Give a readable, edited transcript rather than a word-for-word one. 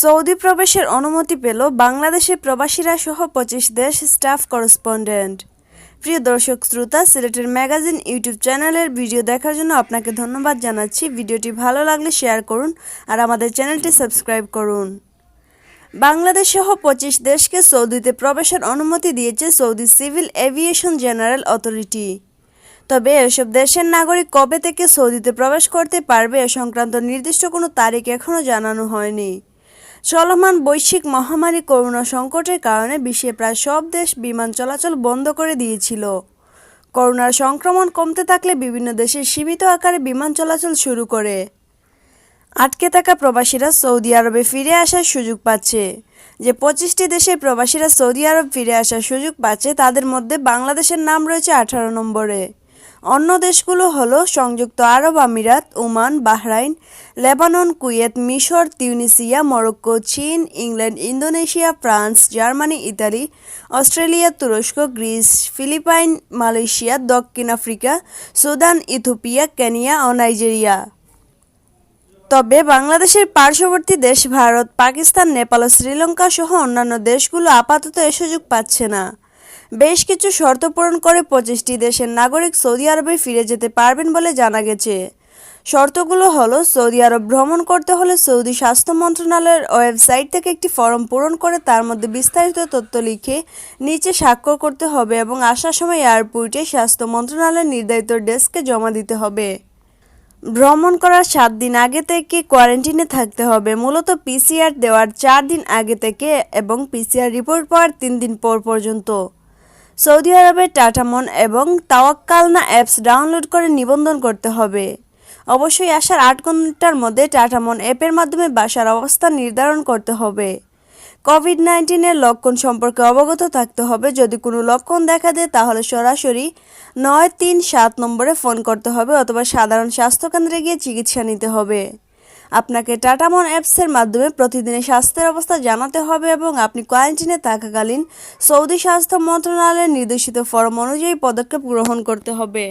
Saudi প্রবেশের অনুমতি পেল বাংলাদেশের প্রবাসীরা সহ ২৫ দেশ স্টাফ করেসপন্ডেন্ট। প্রিয় দর্শক শ্রোতা, সিলেটের ম্যাগাজিন ইউটিউব চ্যানেলের ভিডিও দেখার জন্য আপনাকে ধন্যবাদ জানাচ্ছি। ভিডিওটি ভালো লাগলে শেয়ার করুন আর আমাদের চ্যানেলটি সাবস্ক্রাইব করুন। বাংলাদেশ সহ ২৫ দেশকে সৌদিতে প্রবেশের অনুমতি দিয়েছে Saudi civil aviation general authority. তবে এসব দেশের নাগরিক কবে থেকে সৌদিতে প্রবেশ করতে পারবে এ সংক্রান্ত নির্দিষ্ট কোনো তারিখ এখনও জানানো হয়নি। চলমান বৈশ্বিক মহামারী করোনা সংকটের কারণে বিশ্বে প্রায় সব দেশ বিমান চলাচল বন্ধ করে দিয়েছিল। করোনার সংক্রমণ কমতে থাকলে বিভিন্ন দেশে সীমিত আকারে বিমান চলাচল শুরু করে। আটকে থাকা প্রবাসীরা সৌদি আরবে ফিরে আসার সুযোগ পাচ্ছে। যে ২৫টি দেশের প্রবাসীরা সৌদি আরব ফিরে আসার সুযোগ পাচ্ছে তাদের মধ্যে বাংলাদেশের নাম রয়েছে ১৮ নম্বরে। অন্য দেশগুলো হলো সংযুক্ত আরব আমিরাত, ওমান, বাহরাইন, লেবানন, কুয়েত, মিশর, তিউনিসিয়া, মরক্কো, চীন, England, Indonesia, France, Germany, Italy, Australia, তুরস্ক, গ্রিস, ফিলিপাইন, মালয়েশিয়া, দক্ষিণ আফ্রিকা, সুদান, ইথিওপিয়া, কেনিয়া ও নাইজেরিয়া। তবে বাংলাদেশের পার্শ্ববর্তী দেশ ভারত, পাকিস্তান, নেপাল ও শ্রীলঙ্কা সহ অন্যান্য দেশগুলো আপাতত এ সুযোগ পাচ্ছে না। বেশ কিছু শর্ত পূরণ করে ২৫টি দেশের নাগরিক সৌদি আরবে ফিরে যেতে পারবেন বলে জানা গেছে। শর্তগুলো হলো, সৌদি আরব ভ্রমণ করতে হলে সৌদি স্বাস্থ্য মন্ত্রণালয়ের ওয়েবসাইট থেকে একটি ফর্ম পূরণ করে তার মধ্যে বিস্তারিত তথ্য লিখে নিচে স্বাক্ষর করতে হবে এবং আসার সময় এয়ারপোর্টে স্বাস্থ্য মন্ত্রণালয়ের নির্ধারিত ডেস্কে জমা দিতে হবে। ভ্রমণ করার ৭ দিন আগে থেকে কোয়ারেন্টিনে থাকতে হবে। মূলত পিসিআর দেওয়ার ৪ দিন আগে থেকে এবং পিসিআর রিপোর্ট পাওয়ার ৩ দিন পর পর্যন্ত। সৌদি আরবের টাটামন এবং তাওয়াক্কালনা অ্যাপস ডাউনলোড করে নিবন্ধন করতে হবে। অবশ্যই আসার ৮ ঘন্টার মধ্যে টাটামন অ্যাপের মাধ্যমে বাসার অবস্থান নির্ধারণ করতে হবে। কোভিড-১৯-এর লক্ষণ সম্পর্কে অবগত থাকতে হবে। যদি কোনো লক্ষণ দেখা দেয় তাহলে সরাসরি ৯৩৭ নম্বরে ফোন করতে হবে অথবা সাধারণ স্বাস্থ্যকেন্দ্রে গিয়ে চিকিৎসা নিতে হবে। আপনাকে টাটামন অ্যাপসের মাধ্যমে প্রতিদিনের স্বাস্থ্যের অবস্থা জানাতে হবে এবং আপনি কোয়ারেন্টিনে থাকাকালীন সৌদি স্বাস্থ্য মন্ত্রণালয়ের নির্দেশিত ফরম অনুযায়ী পদক্ষেপ গ্রহণ করতে হবে।